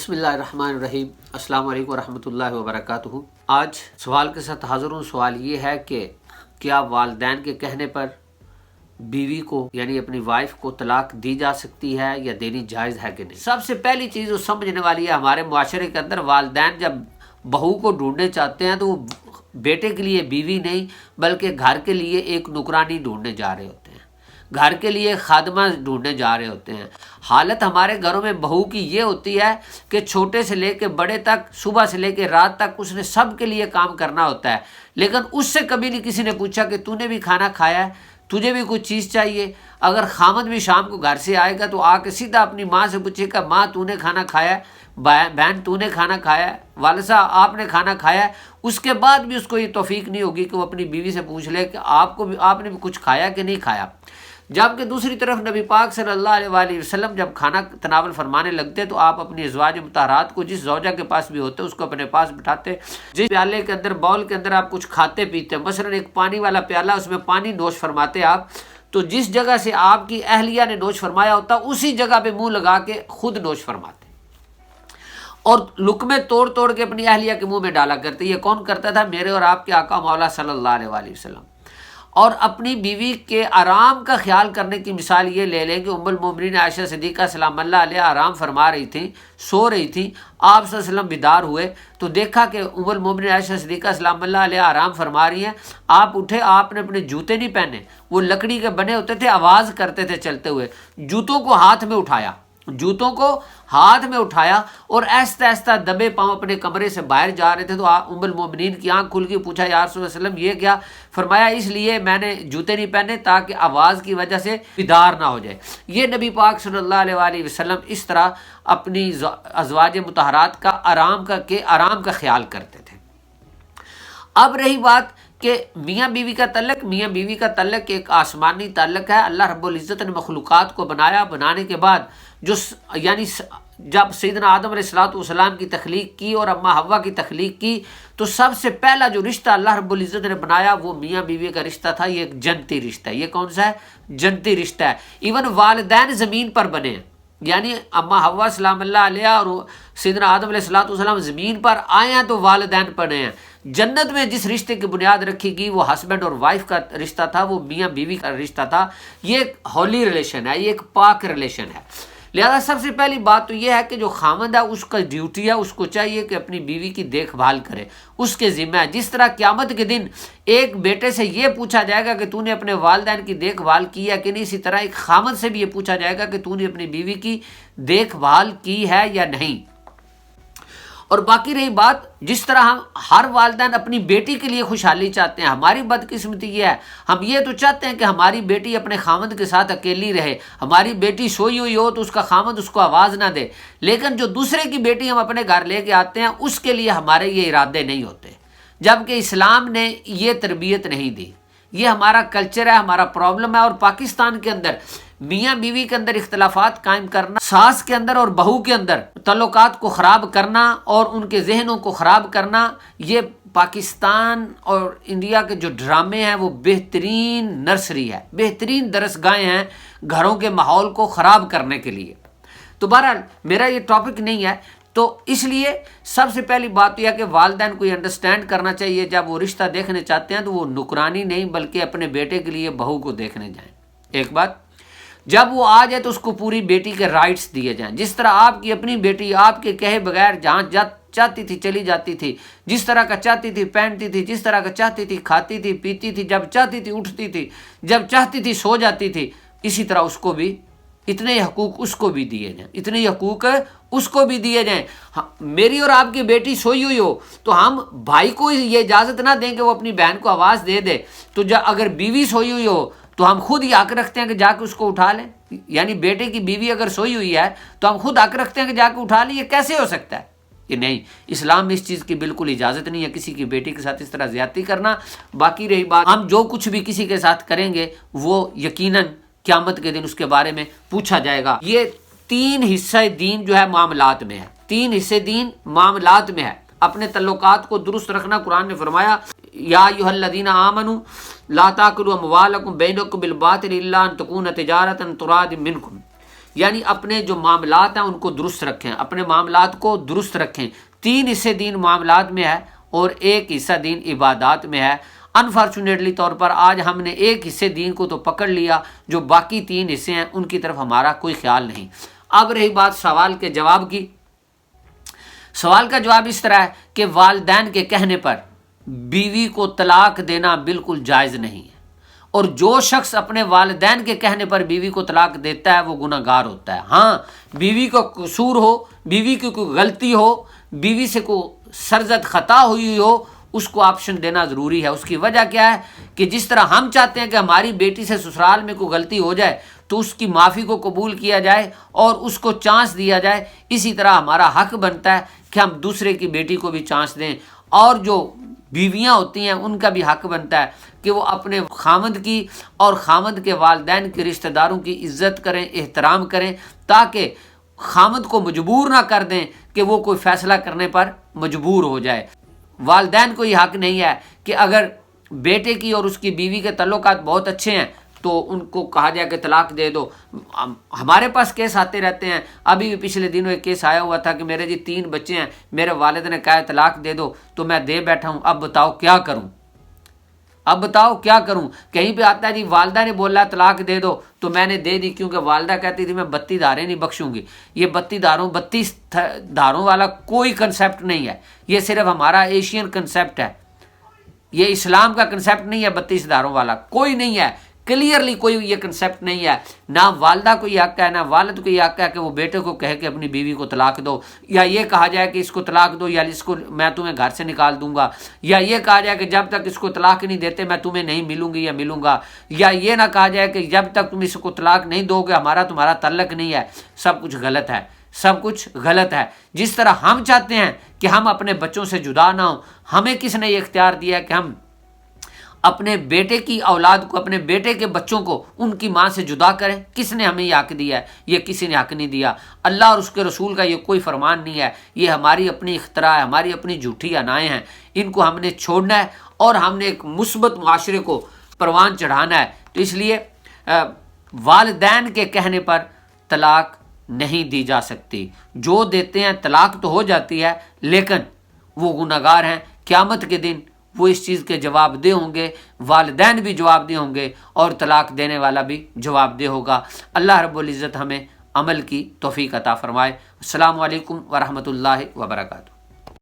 بسم اللہ الرحمن الرحیم۔ السلام علیکم ورحمۃ اللہ وبرکاتہ۔ آج سوال کے ساتھ حاضر ہوں۔ سوال یہ ہے کہ کیا والدین کے کہنے پر بیوی کو یعنی اپنی وائف کو طلاق دی جا سکتی ہے یا دینی جائز ہے کہ نہیں؟ سب سے پہلی چیز جو سمجھنے والی ہے، ہمارے معاشرے کے اندر والدین جب بہو کو ڈھونڈنے چاہتے ہیں تو وہ بیٹے کے لیے بیوی نہیں بلکہ گھر کے لیے ایک نوکرانی ڈھونڈنے جا رہے ہوتے ہیں، گھر کے لیے خادمہ ڈھونڈنے جا رہے ہوتے ہیں۔ حالت ہمارے گھروں میں بہو کی یہ ہوتی ہے کہ چھوٹے سے لے کے بڑے تک، صبح سے لے کے رات تک اس نے سب کے لیے کام کرنا ہوتا ہے، لیکن اس سے کبھی نہیں کسی نے پوچھا کہ تو نے بھی کھانا کھایا ہے، تجھے بھی کچھ چیز چاہیے۔ اگر خامد بھی شام کو گھر سے آئے گا تو آ کے سیدھا اپنی ماں سے پوچھے گا، ماں تو نے کھانا کھایا ہے، بہن تو نے کھانا کھایا ہے، والد صاحب آپ نے کھانا کھایا ہے۔ اس کے بعد بھی اس کو یہ توفیق نہیں ہوگی کہ وہ اپنی بیوی سے پوچھ لے کہ آپ نے بھی کچھ کھایا کہ نہیں کھایا۔ جبکہ دوسری طرف نبی پاک صلی اللہ علیہ وآلہ وسلم جب کھانا تناول فرمانے لگتے تو آپ اپنی ازواج مطہرات کو، جس زوجہ کے پاس بھی ہوتے اس کو اپنے پاس بٹھاتے، جس پیالے کے اندر، باؤل کے اندر آپ کچھ کھاتے پیتے، مثلا ایک پانی والا پیالہ، اس میں پانی نوش فرماتے آپ، تو جس جگہ سے آپ کی اہلیہ نے نوش فرمایا ہوتا اسی جگہ پہ منہ لگا کے خود نوش فرماتے اور لقمے توڑ توڑ کے اپنی اہلیہ کے منہ میں ڈالا کرتے۔ یہ کون کرتا تھا؟ میرے اور آپ کے آقا مولا صلی اللہ علیہ وآلہ وسلم۔ اور اپنی بیوی کے آرام کا خیال کرنے کی مثال یہ لے لیں کہ ام المومنین عائشہ صدیقہ سلام اللہ علیہ آرام فرما رہی تھیں، سو رہی تھیں، آپ صلی اللہ علیہ وسلم بیدار ہوئے تو دیکھا کہ ام المومنین عائشہ صدیقہ سلام اللہ علیہ آرام فرما رہی ہیں۔ آپ اٹھے، آپ نے اپنے جوتے نہیں پہنے، وہ لکڑی کے بنے ہوتے تھے، آواز کرتے تھے چلتے ہوئے، جوتوں کو ہاتھ میں اٹھایا اور ایستا ایستا دبے پاؤں اپنے کمرے سے باہر جا رہے تھے تو ام المومنین کی آنکھ کھل گئی، پوچھا یا رسول اللہ علیہ وسلم یہ کیا؟ فرمایا اس لیے میں نے جوتے نہیں پہنے تاکہ آواز کی وجہ سے بیدار نہ ہو جائے۔ یہ نبی پاک صلی اللہ علیہ وآلہ وسلم اس طرح اپنی ازواج مطہرات کا آرام کا خیال کرتے تھے۔ اب رہی بات کہ میاں بیوی کا تعلق ایک آسمانی تعلق ہے۔ اللہ رب العزت نے مخلوقات کو بنانے کے بعد یعنی جب سیدنا آدم علیہ السلام کی تخلیق کی اور اماں حوا کی تخلیق کی تو سب سے پہلا جو رشتہ اللہ رب العزت نے بنایا وہ میاں بیوی کا رشتہ تھا۔ یہ ایک جنتی رشتہ ہے۔ یہ کون سا ہے؟ جنتی رشتہ ہے۔ ایون والدین زمین پر بنے ہیں، یعنی اماں حوا سلام اللہ علیہ اور سیدنا آدم علیہ السلام زمین پر آئے ہیں تو والدین بنے ہیں۔ جنت میں جس رشتے کی بنیاد رکھی گئی وہ ہسبینڈ اور وائف کا رشتہ تھا، وہ میاں بیوی کا رشتہ تھا۔ یہ ایک ہولی ریلیشن ہے، یہ ایک پاک ریلیشن ہے۔ لہذا سب سے پہلی بات تو یہ ہے کہ جو خامند ہے اس کا ڈیوٹی ہے، اس کو چاہیے کہ اپنی بیوی کی دیکھ بھال کرے، اس کے ذمہ ہے۔ جس طرح قیامت کے دن ایک بیٹے سے یہ پوچھا جائے گا کہ تو نے اپنے والدین کی دیکھ بھال کی ہے کہ نہیں، اسی طرح ایک خامند سے بھی یہ پوچھا جائے گا کہ تو نے اپنی بیوی کی دیکھ بھال کی ہے یا نہیں۔ اور باقی رہی بات، جس طرح ہم ہر والدین اپنی بیٹی کے لیے خوشحالی چاہتے ہیں، ہماری بدقسمتی یہ ہے ہم یہ تو چاہتے ہیں کہ ہماری بیٹی اپنے خامند کے ساتھ اکیلی رہے، ہماری بیٹی سوئی ہوئی ہو تو اس کا خامند اس کو آواز نہ دے، لیکن جو دوسرے کی بیٹی ہم اپنے گھر لے کے آتے ہیں اس کے لیے ہمارے یہ ارادے نہیں ہوتے، جبکہ اسلام نے یہ تربیت نہیں دی۔ یہ ہمارا کلچر ہے، ہمارا پرابلم ہے۔ اور پاکستان کے اندر میاں بیوی کے اندر اختلافات قائم کرنا، ساس کے اندر اور بہو کے اندر تعلقات کو خراب کرنا اور ان کے ذہنوں کو خراب کرنا، یہ پاکستان اور انڈیا کے جو ڈرامے ہیں وہ بہترین نرسری ہے، بہترین درسگاہیں ہیں گھروں کے ماحول کو خراب کرنے کے لیے۔ تو بہرحال میرا یہ ٹاپک نہیں ہے، تو اس لیے سب سے پہلی بات یہ ہے کہ والدین کو یہ انڈرسٹینڈ کرنا چاہیے جب وہ رشتہ دیکھنے چاہتے ہیں تو وہ نکرانی نہیں بلکہ اپنے بیٹے کے لیے بہو کو دیکھنے جائیں۔ ایک بات، جب وہ آ جائے تو اس کو پوری بیٹی کے رائٹس دیے جائیں، جس طرح آپ کی اپنی بیٹی آپ کے کہے بغیر جہاں چاہتی تھی چلی جاتی تھی، جس طرح کا چاہتی تھی پہنتی تھی، جس طرح کا چاہتی تھی کھاتی تھی پیتی تھی، جب چاہتی تھی اٹھتی تھی، جب چاہتی تھی سو جاتی تھی، اسی طرح اس کو بھی اتنے حقوق اس کو بھی دیے جائیں، اتنے حقوق اس کو بھی دیے جائیں۔ میری اور آپ کی بیٹی سوئی ہوئی ہو تو ہم بھائی کو یہ اجازت نہ دیں کہ وہ اپنی بہن کو آواز دے دے، تو اگر بیوی سوئی ہوئی ہو تو ہم خود ہی حق رکھتے ہیں کہ جا کے اس کو اٹھا لیں، یعنی بیٹے کی بیوی اگر سوئی ہوئی ہے تو ہم خود حق رکھتے ہیں کہ جا کے اٹھا لیں۔ یہ کیسے ہو سکتا ہے؟ کہ نہیں، اسلام میں اس چیز کی بالکل اجازت نہیں ہے کسی کی بیٹی کے ساتھ اس طرح زیادتی کرنا۔ باقی رہی بات، ہم جو کچھ بھی کسی کے ساتھ کریں گے وہ یقیناً قیامت کے دن اس کے بارے میں پوچھا جائے گا۔ یہ 3 حصہ دین جو ہے معاملات میں ہے، 3 حصے دین معاملات میں ہے۔ اپنے تعلقات کو درست رکھنا، قرآن نے فرمایا یا ایھا الذین آمنوا لا تاکلوا اموالکم بینکم بالباطل الا ان تکون تجارۃ تراد منکم، یعنی اپنے جو معاملات ہیں ان کو درست رکھیں، اپنے معاملات کو درست رکھیں۔ 3 حصے دین معاملات میں ہے اور 1 حصہ دین عبادات میں ہے۔ انفارچونیٹلی طور پر آج ہم نے 1 حصے دین کو تو پکڑ لیا، جو باقی 3 حصے ہیں ان کی طرف ہمارا کوئی خیال نہیں۔ اب رہی بات سوال کے جواب کی، سوال کا جواب اس طرح ہے کہ والدین کے کہنے پر بیوی کو طلاق دینا بالکل جائز نہیں ہے، اور جو شخص اپنے والدین کے کہنے پر بیوی کو طلاق دیتا ہے وہ گناہ گار ہوتا ہے۔ ہاں، بیوی کا قصور ہو، بیوی کی کوئی غلطی ہو، بیوی سے کوئی سرزد خطا ہوئی ہو، اس کو آپشن دینا ضروری ہے۔ اس کی وجہ کیا ہے کہ جس طرح ہم چاہتے ہیں کہ ہماری بیٹی سے سسرال میں کوئی غلطی ہو جائے تو اس کی معافی کو قبول کیا جائے اور اس کو چانس دیا جائے، اسی طرح ہمارا حق بنتا ہے کہ ہم دوسرے کی بیٹی کو بھی چانس دیں، اور جو بیویاں ہوتی ہیں ان کا بھی حق بنتا ہے کہ وہ اپنے خامند کی اور خامند کے والدین کے رشتہ داروں کی عزت کریں، احترام کریں، تاکہ خامند کو مجبور نہ کر دیں کہ وہ کوئی فیصلہ کرنے پر مجبور ہو جائے۔ والدین کو یہ حق نہیں ہے کہ اگر بیٹے کی اور اس کی بیوی کے تعلقات بہت اچھے ہیں تو ان کو کہا جائے کہ طلاق دے دو۔ ہمارے پاس کیس آتے رہتے ہیں، ابھی بھی پچھلے دنوں ایک کیس آیا ہوا تھا کہ میرے 3 بچے ہیں، میرے والد نے کہا ہے طلاق دے دو، تو میں دے بیٹھا ہوں، اب بتاؤ کیا کروں، اب بتاؤ کیا کروں۔ کہیں پہ آتا ہے جی والدہ نے بولا طلاق دے دو تو میں نے دے دی، کیونکہ والدہ کہتی تھی میں 32 دھاریں نہیں بخشوں گی۔ یہ 32 دھاروں والا کوئی کنسیپٹ نہیں ہے، یہ صرف ہمارا ایشین کنسیپٹ ہے، یہ اسلام کا کنسیپٹ نہیں ہے۔ 32 دھاروں والا کوئی نہیں ہے، کلیئرلی کوئی یہ کنسیپٹ نہیں ہے۔ نہ والدہ کو یہ حق ہے، نہ والد کو یہ حق ہے کہ وہ بیٹے کو کہے کہ اپنی بیوی کو طلاق دو، یا یہ کہا جائے کہ اس کو طلاق دو، یا اس کو میں تمہیں گھر سے نکال دوں گا، یا یہ کہا جائے کہ جب تک اس کو طلاق نہیں دیتے میں تمہیں نہیں ملوں گی یا ملوں گا، یا یہ نہ کہا جائے کہ جب تک تم اس کو طلاق نہیں دو گے ہمارا تمہارا تعلق نہیں ہے۔ سب کچھ غلط ہے، سب کچھ غلط ہے۔ جس طرح ہم چاہتے ہیں کہ ہم اپنے بچوں سے جدا نہ ہوں، ہمیں کس نے یہ اختیار دیا ہے کہ ہم اپنے بیٹے کی اولاد کو، اپنے بیٹے کے بچوں کو ان کی ماں سے جدا کریں؟ کس نے ہمیں یہ حق دیا ہے؟ یہ کسی نے حق نہیں دیا۔ اللہ اور اس کے رسول کا یہ کوئی فرمان نہیں ہے، یہ ہماری اپنی اختراع ہے، ہماری اپنی جھوٹی انائیں ہیں۔ ان کو ہم نے چھوڑنا ہے اور ہم نے ایک مثبت معاشرے کو پروان چڑھانا ہے۔ تو اس لیے والدین کے کہنے پر طلاق نہیں دی جا سکتی۔ جو دیتے ہیں طلاق تو ہو جاتی ہے، لیکن وہ گناہ گار ہیں۔ قیامت کے دن وہ اس چیز کے جواب دہ ہوں گے، والدین بھی جواب دہ ہوں گے اور طلاق دینے والا بھی جواب دہ ہوگا۔ اللہ رب العزت ہمیں عمل کی توفیق عطا فرمائے۔ السلام علیکم ورحمۃ اللہ وبرکاتہ۔